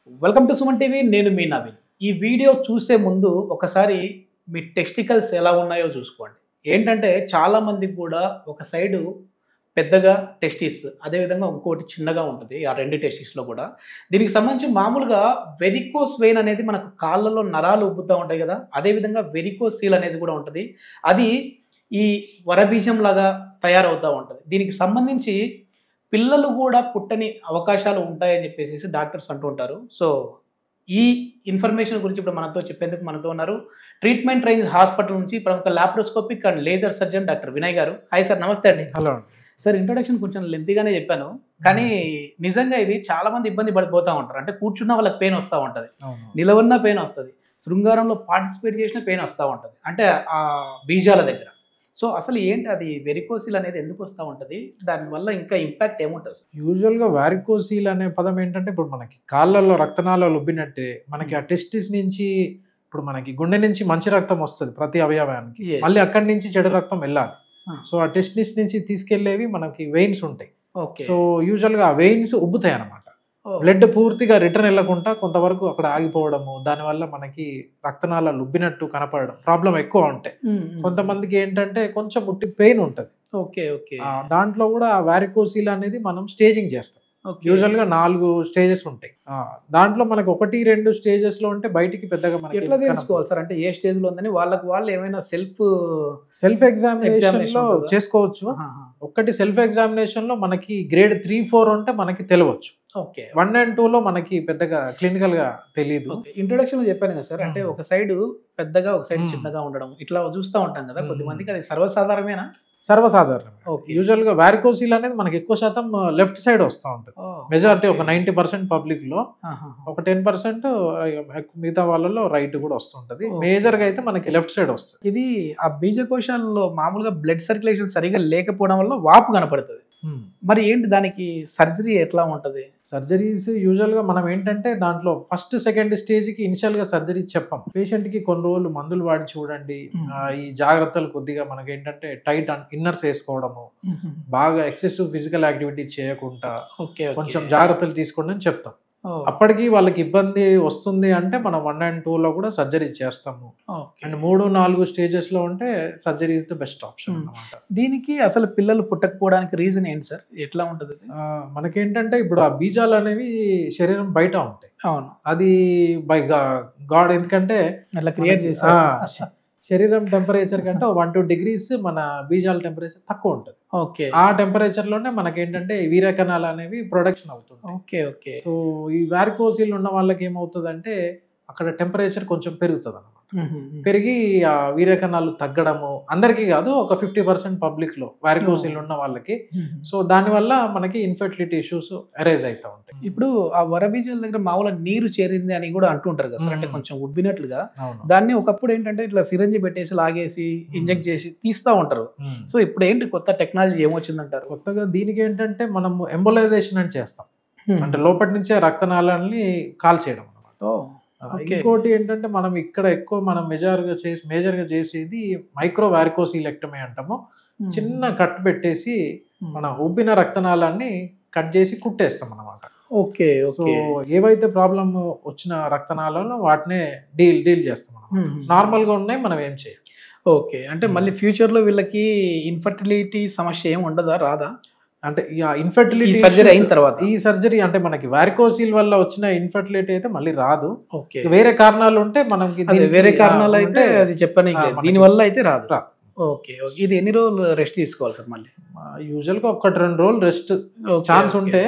Welcome to Suman TV. నేను మీ నవీన్. ఈ video చూసే ముందు ఒకసారి మీ టెస్టికల్స్ ఎలా ఉన్నాయో చూసుకోండి. ఏంటంటే చాలామందికి కూడా ఒక సైడు పెద్దగా టెస్టిస్, అదేవిధంగా ఇంకోటి చిన్నగా ఉంటుంది. ఆ రెండు టెస్టిస్లో కూడా దీనికి సంబంధించి మామూలుగా వెరికోస్ వెయిన్ అనేది మనకు కాళ్ళలో నరాలు ఉబ్బుతూ ఉంటాయి కదా, అదేవిధంగా వెరికోస్ సీల్ అనేది కూడా ఉంటుంది. అది ఈ వరబీజం లాగా తయారవుతూ ఉంటుంది. దీనికి సంబంధించి పిల్లలు కూడా పుట్టని అవకాశాలు ఉంటాయని చెప్పేసి డాక్టర్స్ అంటూ ఉంటారు. సో ఈ ఇన్ఫర్మేషన్ గురించి ఇప్పుడు మనతో చెప్పేందుకు మనతో ఉన్నారు ట్రీట్మెంట్ రేంజ్ హాస్పిటల్ నుంచి ప్రముఖ laparoscopic and laser surgeon doctor Vinay గారు. హాయ్ సార్, నమస్తే అండి. హలో సార్, ఇంట్రొడక్షన్ కొంచెం లెంతీగానే చెప్పాను, కానీ నిజంగా ఇది చాలా మంది ఇబ్బంది పడిపోతూ ఉంటారు. అంటే కూర్చున్న వాళ్ళకి పెయిన్ వస్తూ ఉంటుంది, నిలవన్న పెయిన్ వస్తుంది, శృంగారంలో పార్టిసిపేట్ చేసిన పెయిన్ వస్తూ ఉంటుంది, అంటే ఆ బీజాల దగ్గర. సో అసలు ఏంటి అది వెరికోసిల్ అనేది ఎందుకు వస్తూ ఉంటుంది, దానివల్ల ఇంకా ఇంపాక్ట్ ఏముంటుంది? యూజువల్గా వారికోసీల్ అనే పదం ఏంటంటే ఇప్పుడు మనకి కాళ్ళల్లో రక్తనాళాలు ఉబ్బినట్టే మనకి ఆ టెస్టిస్ నుంచి ఇప్పుడు మనకి గుండె నుంచి మంచి రక్తం వస్తుంది ప్రతి అవయవానికి, మళ్ళీ అక్కడి నుంచి చెడు రక్తం వెళ్ళాలి. సో ఆ టెస్టిస్ నుంచి తీసుకెళ్లేవి మనకి వెయిన్స్ ఉంటాయి. సో యూజువల్గా ఆ వెయిన్స్ ఉబ్బుతాయి అన్నమాట. బ్లడ్ పూర్తిగా రిటర్న్ వెళ్ళకుండా కొంతవరకు అక్కడ ఆగిపోవడము, దానివల్ల మనకి రక్తనాళాలు ఉబ్బినట్టు కనపడడం ప్రాబ్లం ఎక్కువ ఉంటాయి. కొంతమందికి ఏంటంటే కొంచెం ముట్టి పెయిన్ ఉంటుంది. ఓకే ఓకే దాంట్లో కూడా వారికోసీల్ అనేది మనం స్టేజింగ్ చేస్తాం. యూజువల్ గా 4 స్టేజెస్ ఉంటాయి. దాంట్లో మనకి 1-2 స్టేజెస్ లో ఉంటే బయటికి పెద్దగా మనకి ఎట్లా తెలుసుకోవాలి సార్? అంటే ఏ స్టేజ్ లో ఉందని వాళ్ళకి వాళ్ళు ఏమైనా సెల్ఫ్ ఎగ్జామినేషన్ లో చేసుకోవచ్చు. ఒకటి సెల్ఫ్ ఎగ్జామినేషన్ లో మనకి గ్రేడ్ 3-4 ఉంటే మనకి తెలియవచ్చు. 1 and 2 లో మనకి పెద్దగా క్లినికల్ గా తెలియదు. ఇంట్రొడక్షన్ లో చెప్పాను కదా సార్, అంటే ఒక సైడ్ పెద్దగా ఒక సైడ్ చిన్నగా ఉండడం ఇట్లా చూస్తూ ఉంటాం కదా, కొద్దిమందికి అది సర్వసాధారణమేనా? సర్వసాధారణం. యూజువల్ గా వారికోసీల్ అనేది మనకి ఎక్కువ శాతం లెఫ్ట్ సైడ్ వస్తూ ఉంటుంది. మెజారిటీ ఒక 90% పబ్లిక్ లో, ఒక 10% మిగతా వాళ్ళలో రైట్ కూడా వస్తుంటది. మేజర్ గా అయితే మనకి లెఫ్ట్ సైడ్ వస్తుంది. ఇది ఆ బీజకోశాలలో మామూలుగా బ్లడ్ సర్క్యులేషన్ సరిగా లేకపోవడం వల్ల వాపు కనపడుతుంది. మరి ఏంటి దానికి సర్జరీ ఎట్లా ఉంటది? సర్జరీస్ యూజువల్ గా మనం ఏంటంటే దాంట్లో ఫస్ట్ సెకండ్ స్టేజ్ కి ఇనిషియల్ గా సర్జరీ చెప్పాం. పేషెంట్ కి కొన్ని రోజులు మందులు వాడి చూడండి, ఈ జాగ్రత్తలు కొద్దిగా మనకి ఏంటంటే టైట్ ఇన్నర్స్ వేసుకోవడము, బాగా ఎక్సెసివ్ ఫిజికల్ యాక్టివిటీ చేయకుండా కొంచెం జాగ్రత్తలు తీసుకోండి అని చెప్తాం. అప్పటికి వాళ్ళకి ఇబ్బంది వస్తుంది అంటే మనం 1 and 2 లో కూడా సర్జరీ చేస్తాము. అండ్ 3-4 స్టేజెస్ లో ఉంటే surgery is the best option అన్నమాట. దీనికి అసలు పిల్లలు పుట్టకపోవడానికి రీజన్ ఏంటి సార్? ఎట్లా ఉంటది? మనకేంటంటే ఇప్పుడు ఆ బీజాలు అనేవి శరీరం బయట ఉంటాయి. అవును, అది బై గాడ్, ఎందుకంటే అట్లా క్రియేట్ చేసి శరీరం టెంపరేచర్ కంటే 1-2 degrees మన బీజాల టెంపరేచర్ తక్కువ ఉంటుంది. ఓకే, ఆ టెంపరేచర్ లోనే మనకేంటంటే వీర్యకణాలు అనేవి ప్రొడక్షన్ అవుతుంది. ఓకే ఓకే సో ఈ వారికోసిల్ ఉన్న వాళ్ళకి ఏమవుతుంది అంటే అక్కడ టెంపరేచర్ కొంచెం పెరుగుతుంది అన్నమాట. పెరిగి ఆ వీర్యకణాలు తగ్గడము, అందరికీ కాదు, ఒక 50% పబ్లిక్ లో వారికోసిల్ ఉన్న వాళ్ళకి. సో దానివల్ల మనకి ఇన్ఫెర్టిలిటీ ఇష్యూస్ అరైజ్ అవుతూ ఉంటాయి. ఇప్పుడు ఆ వరబీజాల దగ్గర మామూలుగా నీరు చేరింది అని కూడా అంటుంటారు కదా సార్, అంటే కొంచెం ఉబ్బినట్లుగా. దాన్ని ఒకప్పుడు ఏంటంటే ఇట్లా సిరంజి పెట్టేసి లాగేసి ఇంజెక్ట్ చేసి తీస్తూ ఉంటారు. సో ఇప్పుడు ఏంటి కొత్త టెక్నాలజీ ఏమొచ్చిందంటారు? కొత్తగా దీనికి ఏంటంటే మనం ఎంబోలైజేషన్ అని చేస్తాం, అంటే లోపటి నుంచే రక్తనాళాన్ని కాల్ చేయడం అన్నమాట. ఇంకోటి ఏంటంటే మనం ఇక్కడ ఎక్కువ మనం మేజర్గా చేసేది మైక్రో వారికోసిలెక్టమీ అంటాము. చిన్న కట్ పెట్టేసి మన ఉబ్బిన రక్తనాళాన్ని కట్ చేసి కుట్టేస్తాం అన్నమాట. ఓకే, సో ఏవైతే ప్రాబ్లం వచ్చిన రక్తనాళాలను వాటినే డీల్ చేస్తాం అన్నమాట. నార్మల్ గా ఉన్నాయి, మనం ఏం చేయాలి. ఓకే, అంటే మళ్ళీ ఫ్యూచర్ లో వీళ్ళకి ఇన్ఫర్టిలిటీ సమస్య ఏమి ఉండదా, రాదా? అంటే ఇన్ఫర్టిలిటీ సర్జరీ అయిన తర్వాత ఈ సర్జరీ అంటే మనకి వారికోసిల్ వల్ల వచ్చిన ఇన్ఫర్టిలిటీ అయితే మళ్ళీ రాదు. ఓకే, వేరే కారణాలు ఉంటే మనకి వేరే కారణాలు అయితే అది చెప్పని, దీని వల్ల అయితే రాదు. ఓకే ఓకే, ఇది ఎన్ని రోజులు రెస్ట్ తీసుకోవాలి సార్? మళ్ళీ యూజువల్ గా 1-2 రోజులు రెస్ట్ ఛాన్స్ ఉంటే,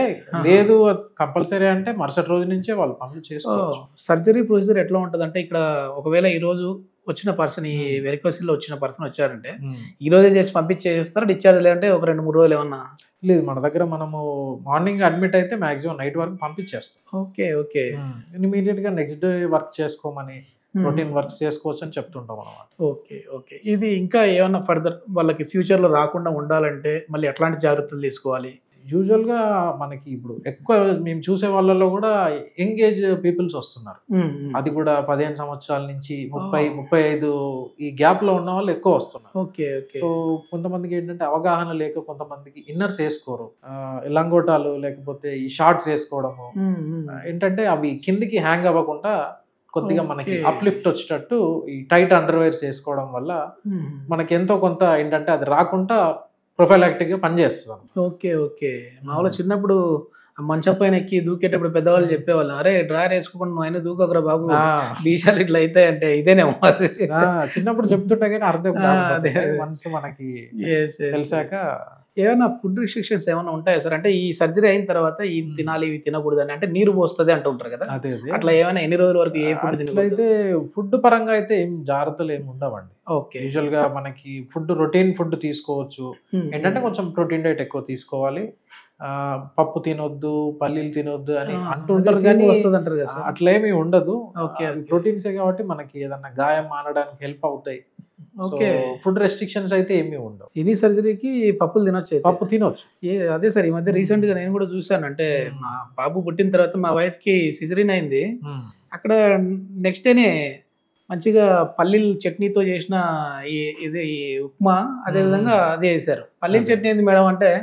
లేదు కంపల్సరీ అంటే మరుసటి రోజు నుంచే వాళ్ళు పనులు చేసుకోవచ్చు. సర్జరీ ప్రొసీజర్ ఎట్లా ఉంటుంది అంటే, ఇక్కడ ఒకవేళ ఈ రోజు వచ్చిన పర్సన్, ఈ వెరికోసిల్ లో వచ్చిన పర్సన్ వచ్చారంటే ఈ రోజే చేసి పంపించేస్తారా డిశ్చార్జ్, లేదంటే ఒక 2-3 రోజులు ఏమన్నా? లేదు, మన దగ్గర మనము మార్నింగ్ అడ్మిట్ అయితే మాక్సిమం నైట్ వరకు పంపించేస్తాం. ఓకే ఓకే, ఇమీడియట్ గా నెక్స్ట్ డే వర్క్ చేసుకోమని, రొటీన్ వర్క్స్ చేసుకోవచ్చు అని చెప్తుంటాం అన్నమాట. ఓకే ఓకే, ఇది ఇంకా ఏమన్నా ఫర్దర్ వాళ్ళకి ఫ్యూచర్ లో రాకుండా ఉండాలంటే మళ్ళీ ఎట్లాంటి జాగ్రత్తలు తీసుకోవాలి? యూజువల్గా మనకి ఇప్పుడు ఎక్కువ మేము చూసే వాళ్ళలో కూడా యంగ్ ఏజ్ పీపుల్స్ వస్తున్నారు. అది కూడా 15 సంవత్సరాల నుంచి 30-35 ఈ గ్యాప్ లో ఉన్న వాళ్ళు ఎక్కువ వస్తున్నారు. Okay okay. సో కొంతమందికి ఏంటంటే అవగాహన లేక కొంతమందికి ఇన్నర్స్ వేసుకోరు, లంగోటాలు లేకపోతే ఈ షార్ట్స్ వేసుకోవడము ఏంటంటే అవి కిందికి హ్యాంగ్ అవ్వకుండా కొద్దిగా మనకి అప్లిఫ్ట్ వచ్చేటట్టు ఈ టైట్ అండర్వేర్స్ వేసుకోవడం వల్ల మనకి ఎంతో కొంత ఏంటంటే అది రాకుండా ప్రొఫైలాక్టిక్ గా పనిచేస్తుంది. Okay okay. మామూలుగా చిన్నప్పుడు మంచం పైన ఎక్కి దూకేటప్పుడు పెద్దవాళ్ళు చెప్పేవాళ్ళు, అరే డ్రాయర్ వేసుకోకుండా నువ్వు అయినా దూకకురా బాబు, బీసాలు ఇట్లా అవుతాయి అంటే ఇదేనేమో. చిన్నప్పుడు చెప్తుంటే కానీ అర్థం మనసు మనకి తెలిసాక. ఏమైనా ఫుడ్ రిస్ట్రిక్షన్స్ ఏమైనా ఉంటాయా సార్? అంటే ఈ సర్జరీ అయిన తర్వాత ఈ తినాలి ఇవి తినకూడదు అని, అంటే నీరు పోస్తుంది అంటుంటారు కదా, అట్లా ఏమైనా ఎన్ని రోజుల వరకు ఏ ఫుడ్ తినకూడదు? ఫుడ్ పరంగా అయితే ఏం జాగ్రత్తలు ఏమి ఉండవండి. ఓకే. యూజువల్ గా మనకి ఫుడ్ రొటీన్ ఫుడ్ తీసుకోవచ్చు. ఏంటంటే కొంచెం ప్రోటీన్ డైట్ ఎక్కువ తీసుకోవాలి, పప్పు తినొద్దు, పల్లీలు తినొద్దు అని అంటుంటారు కానీ అట్లేమీ ఉండదు. ప్రోటీన్సే కాబట్టి మనకి ఏదన్నా గాయం మానడానికి హెల్ప్ అవుతాయి. ఓకే. ఫుడ్ రెస్ట్రిక్షన్స్ అయితే ఏమీ ఉండవు. ఎనీ సర్జరీకి పప్పులు తినొచ్చు? పప్పు తినొచ్చు. అదే సార్, ఈ మధ్య రీసెంట్ గా నేను కూడా చూసాను, అంటే మా బాబు పుట్టిన తర్వాత మా వైఫ్ కి సిజరీన్ అయింది. అక్కడ నెక్స్ట్ డేనే మంచిగా పల్లీల చట్నీతో చేసిన ఇది ఉప్మా, అదే విధంగా అదే వేసారు. పల్లీల చట్నీ ఏంది మేడం అంటే,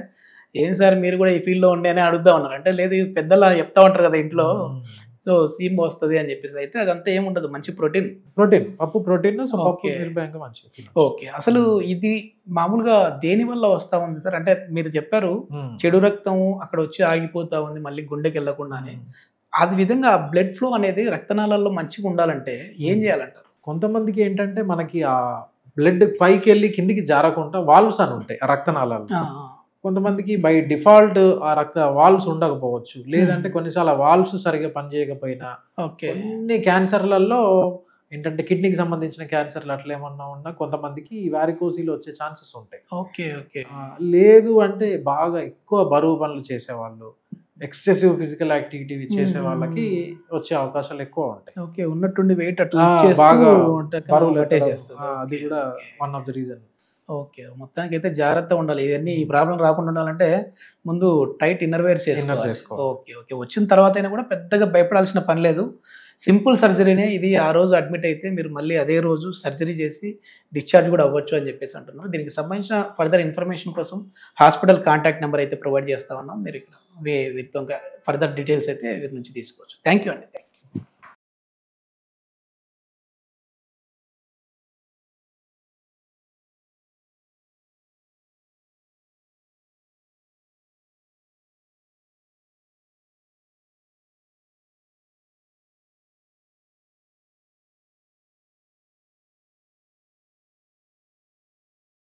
ఏం సార్ మీరు కూడా ఈ ఫీల్డ్ లో ఉండే అని అడుగుతా ఉన్నారు. అంటే లేదు, పెద్దలా చెప్తా ఉంటారు కదా ఇంట్లో, సో సీమ్ వస్తుంది అని చెప్పేసి. అయితే అదంతా ఏముండదు, మంచి ప్రోటీన్ పప్పు ప్రోటీన్. ఓకే. అసలు ఇది మామూలుగా దేని వల్ల వస్తా ఉంది సార్? అంటే మీరు చెప్పారు చెడు రక్తం అక్కడ వచ్చి ఆగిపోతా ఉంది మళ్ళీ గుండెకి వెళ్ళకుండానే. అది విధంగా బ్లడ్ ఫ్లో అనేది రక్తనాళాల్లో మంచిగా ఉండాలంటే ఏం చేయాలంటారు? కొంతమందికి ఏంటంటే మనకి ఆ బ్లడ్ పైకి వెళ్ళి కిందికి జారకుండా వాల్వ్స్ అని ఉంటాయి ఆ రక్తనాళాలు. కొంతమందికి బై డిఫాల్ట్ ఆ వాల్వ్స్ ఉండకపోవచ్చు, లేదంటే కొన్నిసార్లు వాల్వ్స్ సరిగా పనిచేయకపోయినా. కొన్ని క్యాన్సర్లలో ఏంటంటే కిడ్నీకి సంబంధించిన క్యాన్సర్లు అట్లా ఏమన్నా ఉన్నా కొంతమందికి వారికోసిలు వచ్చే ఛాన్సెస్ ఉంటాయి. Okay okay. లేదు అంటే బాగా ఎక్కువ బరువు పనులు చేసేవాళ్ళు, ఎక్సెసివ్ ఫిజికల్ యాక్టివిటీ చేసే వాళ్ళకి వచ్చే అవకాశాలు ఎక్కువ ఉంటాయి. ఓకే. ఉన్నట్టుండి వెయిట్ అట్లా బాగా బరువులు అది కూడా one of the reason. Okay. మొత్తానికి అయితే జాగ్రత్తగా ఉండాలి. ఇవన్నీ ఈ ప్రాబ్లం రాకుండా ఉండాలంటే ముందు టైట్ ఇన్నర్వేర్స్ చేసుకోవాలి. Okay okay. వచ్చిన తర్వాత అయినా కూడా పెద్దగా భయపడాల్సిన పని లేదు, సింపుల్ సర్జరీనే ఇది. ఆ రోజు అడ్మిట్ అయితే మీరు మళ్ళీ అదే రోజు సర్జరీ చేసి డిశ్చార్జ్ కూడా అవ్వచ్చు అని చెప్పేసి అంటున్నారు. దీనికి సంబంధించిన ఫర్దర్ ఇన్ఫర్మేషన్ కోసం హాస్పిటల్ కాంటాక్ట్ నెంబర్ అయితే ప్రొవైడ్ చేస్తా ఉన్నాం. మీరు ఇక్కడ వీరితో ఫర్దర్ డీటెయిల్స్ అయితే వీరి నుంచి తీసుకోవచ్చు. థ్యాంక్ యూ అండి.